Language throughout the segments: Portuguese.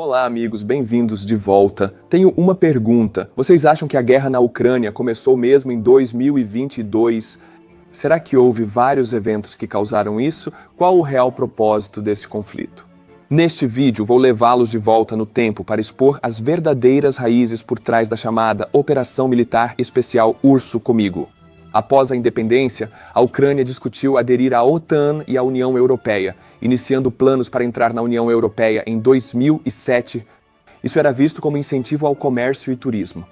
Olá, amigos, bem-vindos de volta. Tenho uma pergunta. Vocês acham que a guerra na Ucrânia começou mesmo em 2022? Será que houve vários eventos que causaram isso? Qual o real propósito desse conflito? Neste vídeo, vou levá-los de volta no tempo para expor as verdadeiras raízes por trás da chamada Operação Militar Especial Urso Comigo. Após a independência, a Ucrânia discutiu aderir à OTAN e à União Europeia, iniciando planos para entrar na União Europeia em 2007. Isso era visto como incentivo ao comércio e turismo.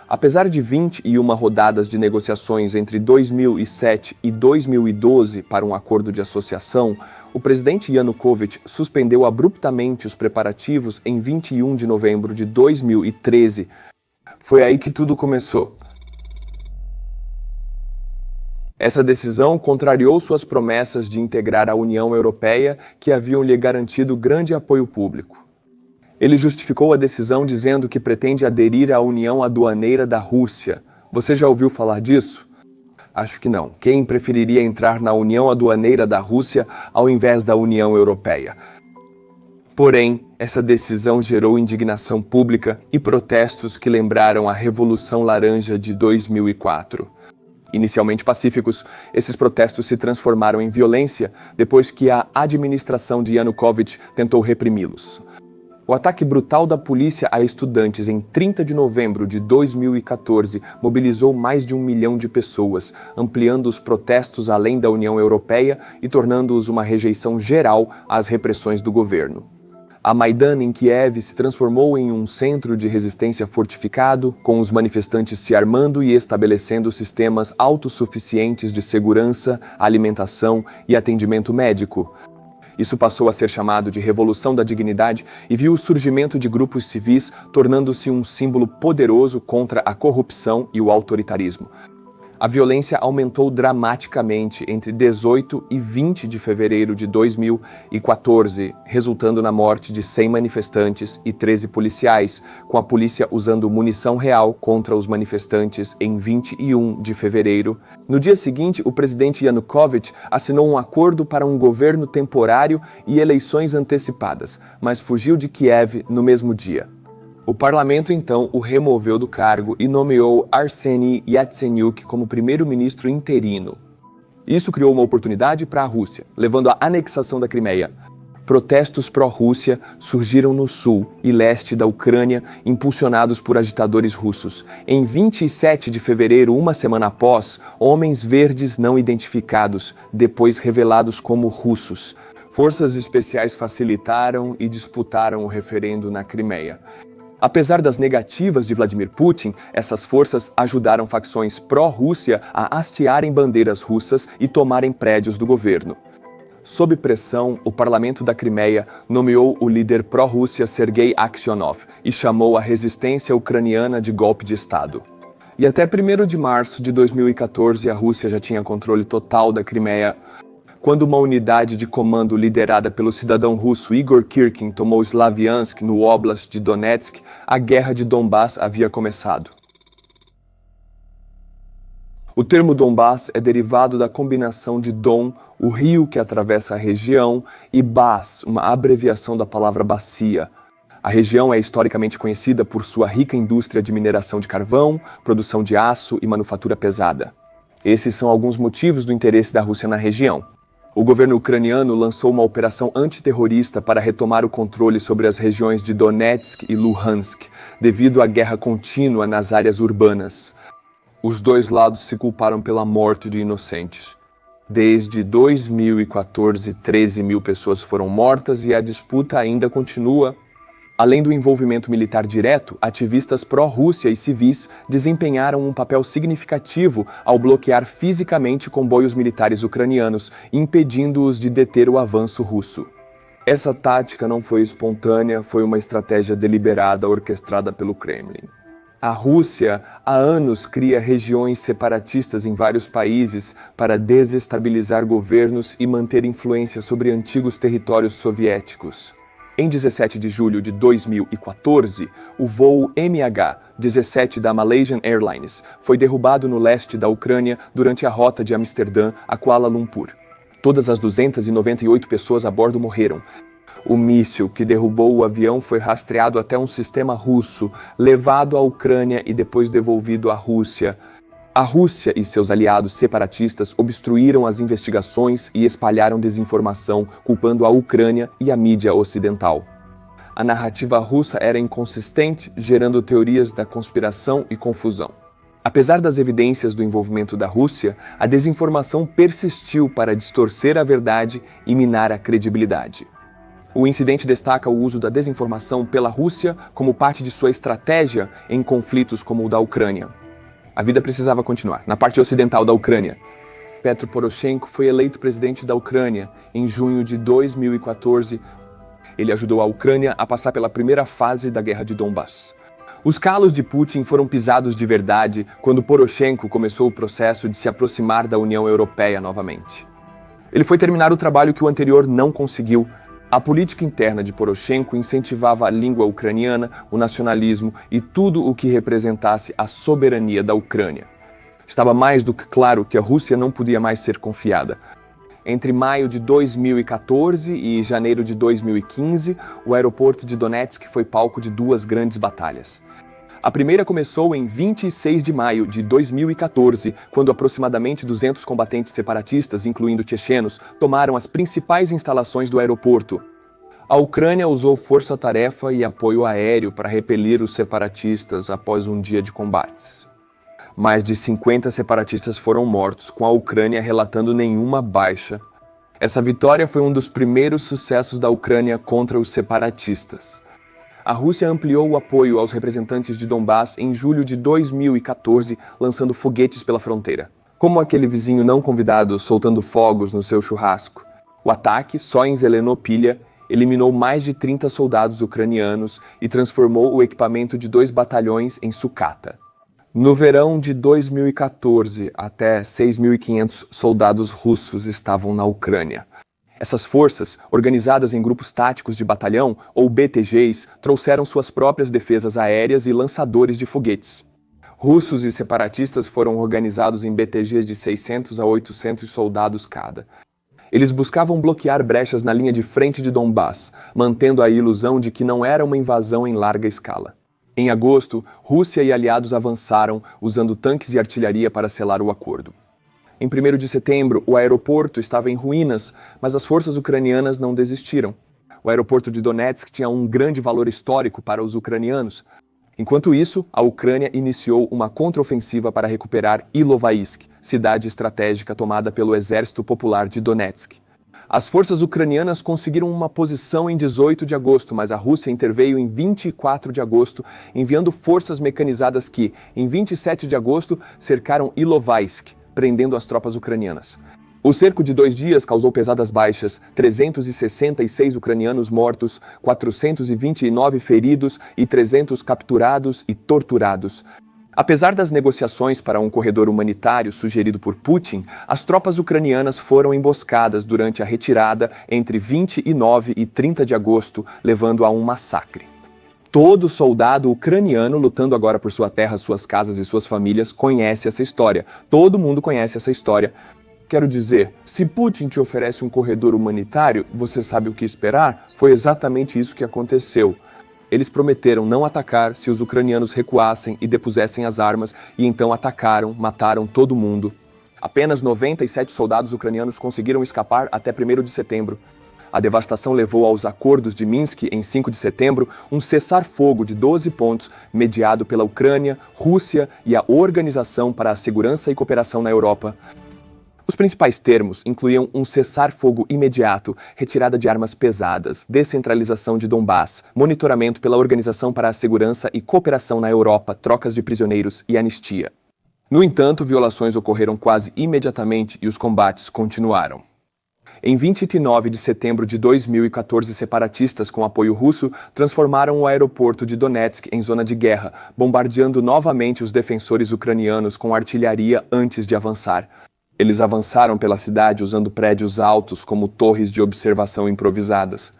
Apesar de 21 rodadas de negociações entre 2007 e 2012 para um acordo de associação, o presidente Yanukovych suspendeu abruptamente os preparativos em 21 de novembro de 2013. Foi aí que tudo começou. Essa decisão contrariou suas promessas de integrar a União Europeia, que haviam lhe garantido grande apoio público. Ele justificou a decisão dizendo que pretende aderir à União Aduaneira da Rússia. Você já ouviu falar disso? Acho que não. Quem preferiria entrar na União Aduaneira da Rússia ao invés da União Europeia? Porém, essa decisão gerou indignação pública e protestos que lembraram a Revolução Laranja de 2004. Inicialmente pacíficos, esses protestos se transformaram em violência depois que a administração de Yanukovych tentou reprimi-los. O ataque brutal da polícia a estudantes em 30 de novembro de 2014 mobilizou mais de 1 milhão de pessoas, ampliando os protestos além da União Europeia e tornando-os uma rejeição geral às repressões do governo. A Maidan, em Kiev, se transformou em um centro de resistência fortificado, com os manifestantes se armando e estabelecendo sistemas autossuficientes de segurança, alimentação e atendimento médico. Isso passou a ser chamado de Revolução da Dignidade e viu o surgimento de grupos civis, tornando-se um símbolo poderoso contra a corrupção e o autoritarismo. A violência aumentou dramaticamente entre 18 e 20 de fevereiro de 2014, resultando na morte de 100 manifestantes e 13 policiais, com a polícia usando munição real contra os manifestantes em 21 de fevereiro. No dia seguinte, o presidente Yanukovych assinou um acordo para um governo temporário e eleições antecipadas, mas fugiu de Kiev no mesmo dia. O parlamento então o removeu do cargo e nomeou Arseniy Yatsenyuk como primeiro-ministro interino. Isso criou uma oportunidade para a Rússia, levando à anexação da Crimeia. Protestos pró-Rússia surgiram no sul e leste da Ucrânia, impulsionados por agitadores russos. Em 27 de fevereiro, uma semana após, homens verdes não identificados, depois revelados como russos. Forças especiais facilitaram e disputaram o referendo na Crimeia. Apesar das negativas de Vladimir Putin, essas forças ajudaram facções pró-Rússia a hastearem bandeiras russas e tomarem prédios do governo. Sob pressão, o parlamento da Crimeia nomeou o líder pró-Rússia Sergei Aksyonov e chamou a resistência ucraniana de golpe de Estado. E até 1º de março de 2014, a Rússia já tinha controle total da Crimeia. Quando uma unidade de comando liderada pelo cidadão russo Igor Kirkin tomou Slaviansk, no Oblast de Donetsk, a Guerra de Donbass havia começado. O termo Donbass é derivado da combinação de Don, o rio que atravessa a região, e Bas, uma abreviação da palavra bacia. A região é historicamente conhecida por sua rica indústria de mineração de carvão, produção de aço e manufatura pesada. Esses são alguns motivos do interesse da Rússia na região. O governo ucraniano lançou uma operação antiterrorista para retomar o controle sobre as regiões de Donetsk e Luhansk, devido à guerra contínua nas áreas urbanas. Os dois lados se culparam pela morte de inocentes. Desde 2014, 13 mil pessoas foram mortas e a disputa ainda continua. Além do envolvimento militar direto, ativistas pró-Rússia e civis desempenharam um papel significativo ao bloquear fisicamente comboios militares ucranianos, impedindo-os de deter o avanço russo. Essa tática não foi espontânea, foi uma estratégia deliberada orquestrada pelo Kremlin. A Rússia, há anos, cria regiões separatistas em vários países para desestabilizar governos e manter influência sobre antigos territórios soviéticos. Em 17 de julho de 2014, o voo MH17 da Malaysian Airlines foi derrubado no leste da Ucrânia durante a rota de Amsterdã a Kuala Lumpur. Todas as 298 pessoas a bordo morreram. O míssil que derrubou o avião foi rastreado até um sistema russo, levado à Ucrânia e depois devolvido à Rússia. A Rússia e seus aliados separatistas obstruíram as investigações e espalharam desinformação, culpando a Ucrânia e a mídia ocidental. A narrativa russa era inconsistente, gerando teorias da conspiração e confusão. Apesar das evidências do envolvimento da Rússia, a desinformação persistiu para distorcer a verdade e minar a credibilidade. O incidente destaca o uso da desinformação pela Rússia como parte de sua estratégia em conflitos como o da Ucrânia. A vida precisava continuar. Na parte ocidental da Ucrânia, Petro Poroshenko foi eleito presidente da Ucrânia em junho de 2014. Ele ajudou a Ucrânia a passar pela primeira fase da guerra de Donbass. Os calos de Putin foram pisados de verdade quando Poroshenko começou o processo de se aproximar da União Europeia novamente. Ele foi terminar o trabalho que o anterior não conseguiu. A política interna de Poroshenko incentivava a língua ucraniana, o nacionalismo e tudo o que representasse a soberania da Ucrânia. Estava mais do que claro que a Rússia não podia mais ser confiada. Entre maio de 2014 e janeiro de 2015, o aeroporto de Donetsk foi palco de duas grandes batalhas. A primeira começou em 26 de maio de 2014, quando aproximadamente 200 combatentes separatistas, incluindo chechenos, tomaram as principais instalações do aeroporto. A Ucrânia usou força-tarefa e apoio aéreo para repelir os separatistas após um dia de combates. Mais de 50 separatistas foram mortos, com a Ucrânia relatando nenhuma baixa. Essa vitória foi um dos primeiros sucessos da Ucrânia contra os separatistas. A Rússia ampliou o apoio aos representantes de Donbass em julho de 2014, lançando foguetes pela fronteira. Como aquele vizinho não convidado soltando fogos no seu churrasco. O ataque, só em Zelenopilha, eliminou mais de 30 soldados ucranianos e transformou o equipamento de 2 batalhões em sucata. No verão de 2014, até 6.500 soldados russos estavam na Ucrânia. Essas forças, organizadas em grupos táticos de batalhão, ou BTGs, trouxeram suas próprias defesas aéreas e lançadores de foguetes. Russos e separatistas foram organizados em BTGs de 600 a 800 soldados cada. Eles buscavam bloquear brechas na linha de frente de Donbass, mantendo a ilusão de que não era uma invasão em larga escala. Em agosto, Rússia e aliados avançaram, usando tanques e artilharia para selar o acordo. Em 1º de setembro, o aeroporto estava em ruínas, mas as forças ucranianas não desistiram. O aeroporto de Donetsk tinha um grande valor histórico para os ucranianos. Enquanto isso, a Ucrânia iniciou uma contraofensiva para recuperar Ilovaisk, cidade estratégica tomada pelo Exército Popular de Donetsk. As forças ucranianas conseguiram uma posição em 18 de agosto, mas a Rússia interveio em 24 de agosto, enviando forças mecanizadas que, em 27 de agosto, cercaram Ilovaisk, prendendo as tropas ucranianas. O cerco de 2 dias causou pesadas baixas, 366 ucranianos mortos, 429 feridos e 300 capturados e torturados. Apesar das negociações para um corredor humanitário sugerido por Putin, as tropas ucranianas foram emboscadas durante a retirada entre 29 e 30 de agosto, levando a um massacre. Todo soldado ucraniano lutando agora por sua terra, suas casas e suas famílias conhece essa história. Todo mundo conhece essa história. Quero dizer, se Putin te oferece um corredor humanitário, você sabe o que esperar? Foi exatamente isso que aconteceu. Eles prometeram não atacar se os ucranianos recuassem e depusessem as armas, e então atacaram, mataram todo mundo. Apenas 97 soldados ucranianos conseguiram escapar até 1º de setembro. A devastação levou aos acordos de Minsk em 5 de setembro, um cessar-fogo de 12 pontos, mediado pela Ucrânia, Rússia e a Organização para a Segurança e Cooperação na Europa. Os principais termos incluíam um cessar-fogo imediato, retirada de armas pesadas, descentralização de Donbass, monitoramento pela Organização para a Segurança e Cooperação na Europa, trocas de prisioneiros e anistia. No entanto, violações ocorreram quase imediatamente e os combates continuaram. Em 29 de setembro de 2014, separatistas com apoio russo transformaram o aeroporto de Donetsk em zona de guerra, bombardeando novamente os defensores ucranianos com artilharia antes de avançar. Eles avançaram pela cidade usando prédios altos como torres de observação improvisadas.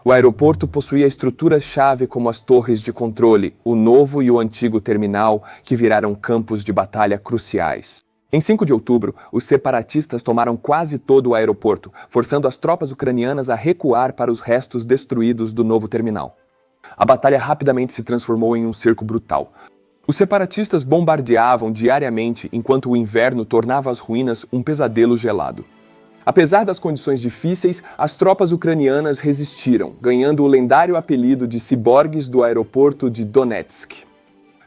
O aeroporto possuía estruturas-chave como as torres de controle, o novo e o antigo terminal, que viraram campos de batalha cruciais. Em 5 de outubro, os separatistas tomaram quase todo o aeroporto, forçando as tropas ucranianas a recuar para os restos destruídos do novo terminal. A batalha rapidamente se transformou em um cerco brutal. Os separatistas bombardeavam diariamente enquanto o inverno tornava as ruínas um pesadelo gelado. Apesar das condições difíceis, as tropas ucranianas resistiram, ganhando o lendário apelido de ciborgues do aeroporto de Donetsk.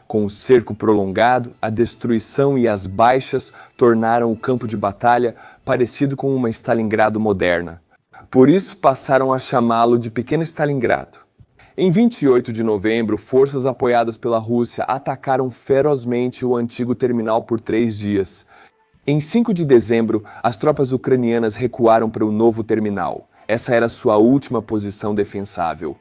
Com o cerco prolongado, a destruição e as baixas tornaram o campo de batalha parecido com uma Stalingrado moderna. Por isso passaram a chamá-lo de Pequeno Stalingrado. Em 28 de novembro, forças apoiadas pela Rússia atacaram ferozmente o antigo terminal por 3 dias. Em 5 de dezembro, as tropas ucranianas recuaram para o novo terminal. Essa era sua última posição defensável.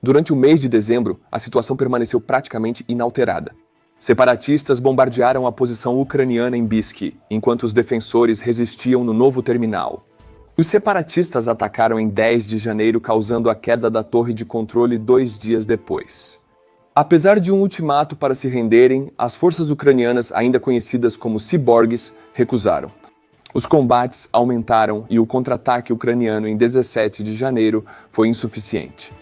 Durante o mês de dezembro, a situação permaneceu praticamente inalterada. Separatistas bombardearam a posição ucraniana em Bisk, enquanto os defensores resistiam no novo terminal. Os separatistas atacaram em 10 de janeiro, causando a queda da torre de controle 2 dias depois. Apesar de um ultimato para se renderem, as forças ucranianas, ainda conhecidas como ciborgues, recusaram. Os combates aumentaram e o contra-ataque ucraniano em 17 de janeiro foi insuficiente.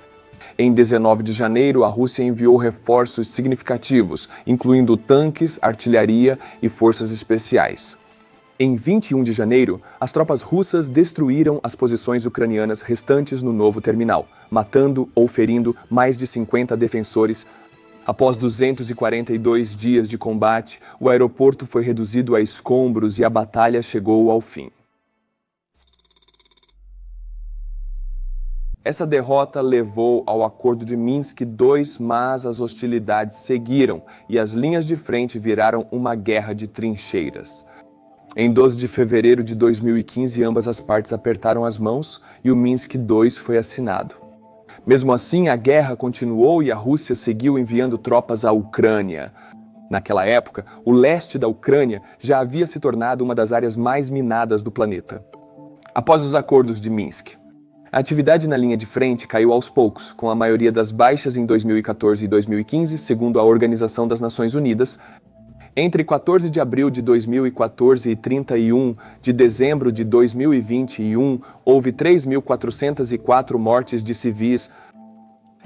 Em 19 de janeiro, a Rússia enviou reforços significativos, incluindo tanques, artilharia e forças especiais. Em 21 de janeiro, as tropas russas destruíram as posições ucranianas restantes no novo terminal, matando ou ferindo mais de 50 defensores. Após 242 dias de combate, o aeroporto foi reduzido a escombros e a batalha chegou ao fim. Essa derrota levou ao Acordo de Minsk II, mas as hostilidades seguiram e as linhas de frente viraram uma guerra de trincheiras. Em 12 de fevereiro de 2015, ambas as partes apertaram as mãos e o Minsk II foi assinado. Mesmo assim, a guerra continuou e a Rússia seguiu enviando tropas à Ucrânia. Naquela época, o leste da Ucrânia já havia se tornado uma das áreas mais minadas do planeta. Após os acordos de Minsk, a atividade na linha de frente caiu aos poucos, com a maioria das baixas em 2014 e 2015, segundo a Organização das Nações Unidas. Entre 14 de abril de 2014 e 31 de dezembro de 2021, houve 3.404 mortes de civis.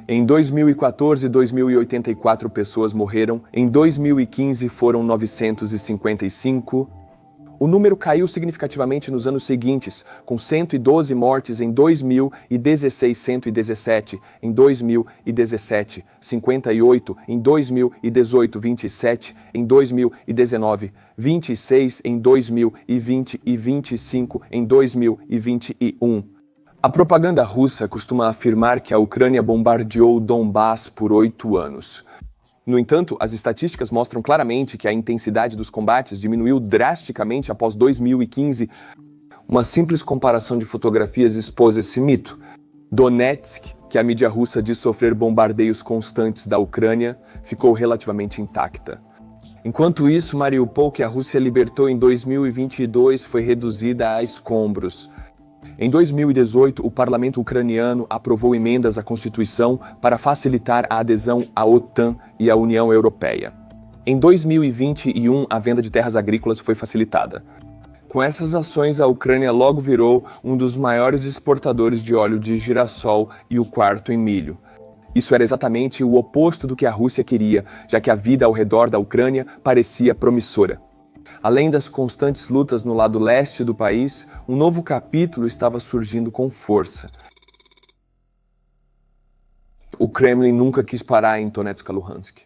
Em 2014, 2.084 pessoas morreram. Em 2015, foram 955. O número caiu significativamente nos anos seguintes, com 112 mortes em 2016, 117, em 2017, 58, em 2018, 27, em 2019, 26, em 2020 e 25 em 2021. A propaganda russa costuma afirmar que a Ucrânia bombardeou Donbass por 8 anos. No entanto, as estatísticas mostram claramente que a intensidade dos combates diminuiu drasticamente após 2015. Uma simples comparação de fotografias expôs esse mito. Donetsk, que a mídia russa diz sofrer bombardeios constantes da Ucrânia, ficou relativamente intacta. Enquanto isso, Mariupol, que a Rússia libertou em 2022, foi reduzida a escombros. Em 2018, o parlamento ucraniano aprovou emendas à Constituição para facilitar a adesão à OTAN e à União Europeia. Em 2021, a venda de terras agrícolas foi facilitada. Com essas ações, a Ucrânia logo virou um dos maiores exportadores de óleo de girassol e o quarto em milho. Isso era exatamente o oposto do que a Rússia queria, já que a vida ao redor da Ucrânia parecia promissora. Além das constantes lutas no lado leste do país, um novo capítulo estava surgindo com força. O Kremlin nunca quis parar em Donetsk e Luhansk.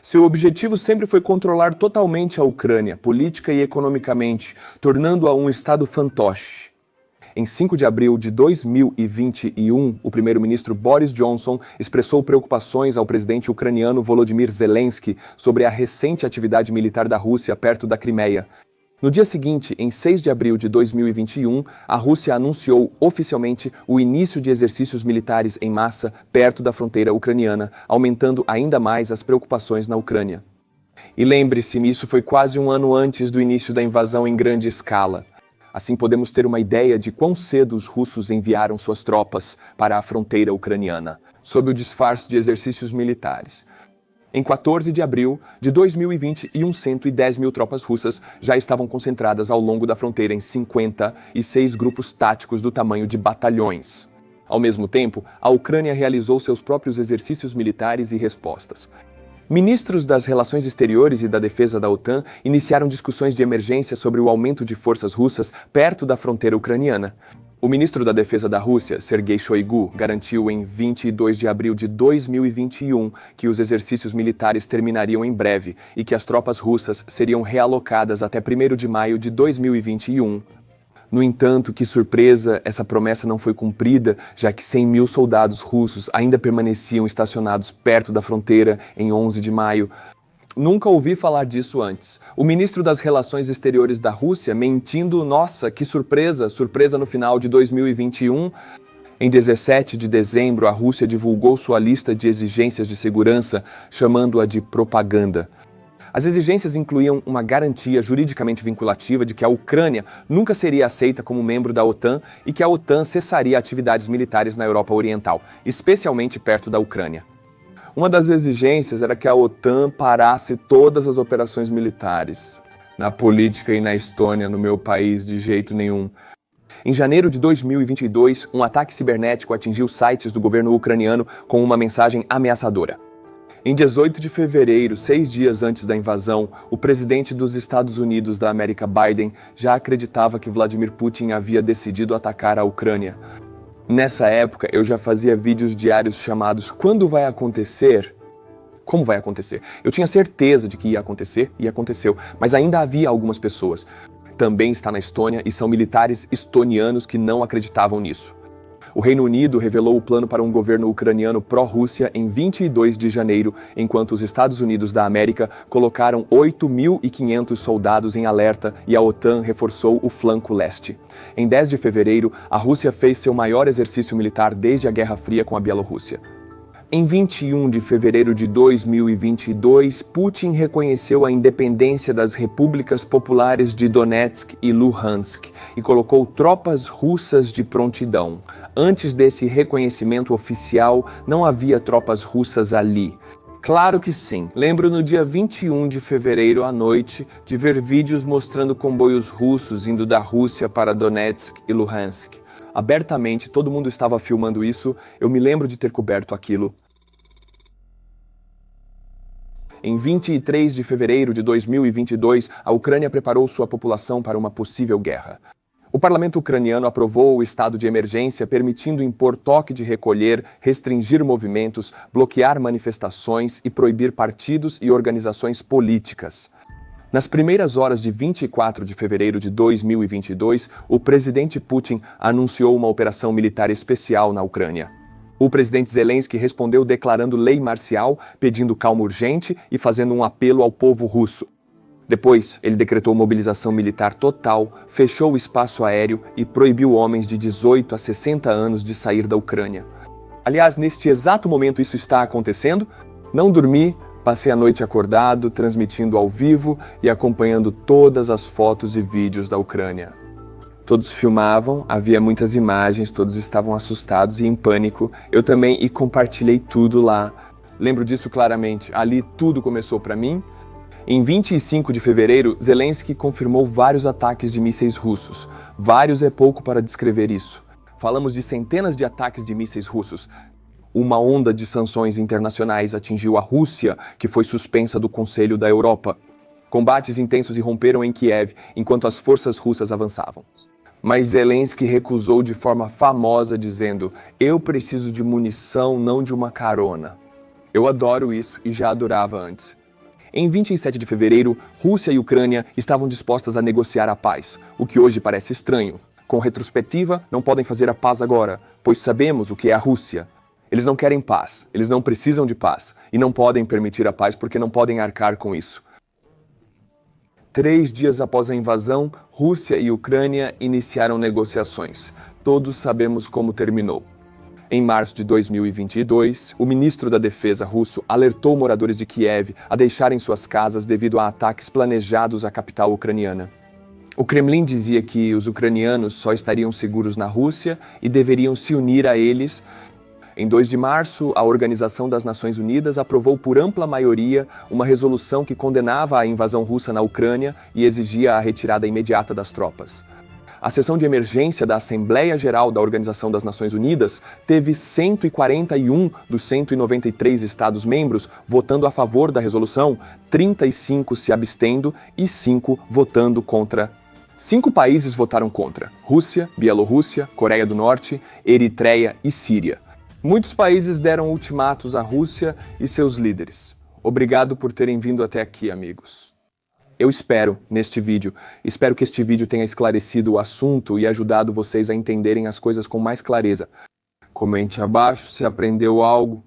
Seu objetivo sempre foi controlar totalmente a Ucrânia, política e economicamente, tornando-a um estado fantoche. Em 5 de abril de 2021, o primeiro-ministro Boris Johnson expressou preocupações ao presidente ucraniano Volodymyr Zelensky sobre a recente atividade militar da Rússia perto da Crimeia. No dia seguinte, em 6 de abril de 2021, a Rússia anunciou oficialmente o início de exercícios militares em massa perto da fronteira ucraniana, aumentando ainda mais as preocupações na Ucrânia. E lembre-se, isso foi quase um ano antes do início da invasão em grande escala. Assim podemos ter uma ideia de quão cedo os russos enviaram suas tropas para a fronteira ucraniana, sob o disfarce de exercícios militares. Em 14 de abril de 2021, 110 mil tropas russas já estavam concentradas ao longo da fronteira em 56 grupos táticos do tamanho de batalhões. Ao mesmo tempo, a Ucrânia realizou seus próprios exercícios militares e respostas. Ministros das Relações Exteriores e da Defesa da OTAN iniciaram discussões de emergência sobre o aumento de forças russas perto da fronteira ucraniana. O ministro da Defesa da Rússia, Sergei Shoigu, garantiu em 22 de abril de 2021 que os exercícios militares terminariam em breve e que as tropas russas seriam realocadas até 1º de maio de 2021. No entanto, que surpresa, essa promessa não foi cumprida, já que 100 mil soldados russos ainda permaneciam estacionados perto da fronteira em 11 de maio. Nunca ouvi falar disso antes. O ministro das Relações Exteriores da Rússia mentindo, nossa, que surpresa, surpresa no final de 2021. Em 17 de dezembro, a Rússia divulgou sua lista de exigências de segurança, chamando-a de propaganda. As exigências incluíam uma garantia juridicamente vinculativa de que a Ucrânia nunca seria aceita como membro da OTAN e que a OTAN cessaria atividades militares na Europa Oriental, especialmente perto da Ucrânia. Uma das exigências era que a OTAN parasse todas as operações militares. Na política e na Estônia, no meu país, de jeito nenhum. Em janeiro de 2022, um ataque cibernético atingiu sites do governo ucraniano com uma mensagem ameaçadora. Em 18 de fevereiro, 6 dias antes da invasão, o presidente dos Estados Unidos da América, Biden, já acreditava que Vladimir Putin havia decidido atacar a Ucrânia. Nessa época, eu já fazia vídeos diários chamados Quando vai acontecer? Como vai acontecer? Eu tinha certeza de que ia acontecer e aconteceu, mas ainda havia algumas pessoas. Também está na Estônia e são militares estonianos que não acreditavam nisso. O Reino Unido revelou o plano para um governo ucraniano pró-Rússia em 22 de janeiro, enquanto os Estados Unidos da América colocaram 8.500 soldados em alerta e a OTAN reforçou o flanco leste. Em 10 de fevereiro, a Rússia fez seu maior exercício militar desde a Guerra Fria com a Bielorrússia. Em 21 de fevereiro de 2022, Putin reconheceu a independência das repúblicas populares de Donetsk e Luhansk e colocou tropas russas de prontidão. Antes desse reconhecimento oficial, não havia tropas russas ali. Claro que sim. Lembro no dia 21 de fevereiro à noite de ver vídeos mostrando comboios russos indo da Rússia para Donetsk e Luhansk. Abertamente, todo mundo estava filmando isso, eu me lembro de ter coberto aquilo. Em 23 de fevereiro de 2022, a Ucrânia preparou sua população para uma possível guerra. O parlamento ucraniano aprovou o estado de emergência, permitindo impor toque de recolher, restringir movimentos, bloquear manifestações e proibir partidos e organizações políticas. Nas primeiras horas de 24 de fevereiro de 2022, o presidente Putin anunciou uma operação militar especial na Ucrânia. O presidente Zelensky respondeu declarando lei marcial, pedindo calma urgente e fazendo um apelo ao povo russo. Depois, ele decretou mobilização militar total, fechou o espaço aéreo e proibiu homens de 18 a 60 anos de sair da Ucrânia. Aliás, neste exato momento isso está acontecendo. Não dormi. Passei a noite acordado, transmitindo ao vivo e acompanhando todas as fotos e vídeos da Ucrânia. Todos filmavam, havia muitas imagens, todos estavam assustados e em pânico. Eu também compartilhei tudo lá. Lembro disso claramente. Ali tudo começou para mim. Em 25 de fevereiro, Zelensky confirmou vários ataques de mísseis russos. Vários é pouco para descrever isso. Falamos de centenas de ataques de mísseis russos. Uma onda de sanções internacionais atingiu a Rússia, que foi suspensa do Conselho da Europa. Combates intensos irromperam em Kiev, enquanto as forças russas avançavam. Mas Zelensky recusou de forma famosa, dizendo: "Eu preciso de munição, não de uma carona." Eu adoro isso e já adorava antes. Em 27 de fevereiro, Rússia e Ucrânia estavam dispostas a negociar a paz, o que hoje parece estranho. Com retrospectiva, não podem fazer a paz agora, pois sabemos o que é a Rússia. Eles não querem paz, eles não precisam de paz, e não podem permitir a paz porque não podem arcar com isso. 3 dias após a invasão, Rússia e Ucrânia iniciaram negociações. Todos sabemos como terminou. Em março de 2022, o ministro da Defesa russo alertou moradores de Kiev a deixarem suas casas devido a ataques planejados à capital ucraniana. O Kremlin dizia que os ucranianos só estariam seguros na Rússia e deveriam se unir a eles. Em 2 de março, a Organização das Nações Unidas aprovou por ampla maioria uma resolução que condenava a invasão russa na Ucrânia e exigia a retirada imediata das tropas. A sessão de emergência da Assembleia Geral da Organização das Nações Unidas teve 141 dos 193 Estados-membros votando a favor da resolução, 35 se abstendo e 5 votando contra. 5 países votaram contra: Rússia, Bielorrússia, Coreia do Norte, Eritreia e Síria. Muitos países deram ultimatos à Rússia e seus líderes. Obrigado por terem vindo até aqui, amigos. Eu espero que este vídeo tenha esclarecido o assunto e ajudado vocês a entenderem as coisas com mais clareza. Comente abaixo se aprendeu algo.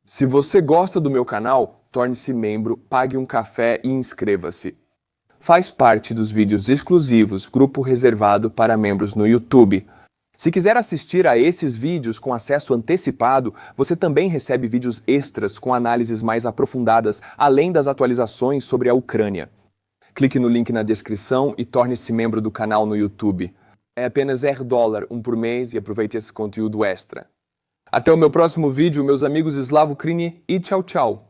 Se você gosta do meu canal, torne-se membro, pague um café e inscreva-se. Faz parte dos vídeos exclusivos, grupo reservado para membros no YouTube. Se quiser assistir a esses vídeos com acesso antecipado, você também recebe vídeos extras com análises mais aprofundadas, além das atualizações sobre a Ucrânia. Clique no link na descrição e torne-se membro do canal no YouTube. É apenas $1 por mês e aproveite esse conteúdo extra. Até o meu próximo vídeo, meus amigos Slavo Krini, e tchau, tchau!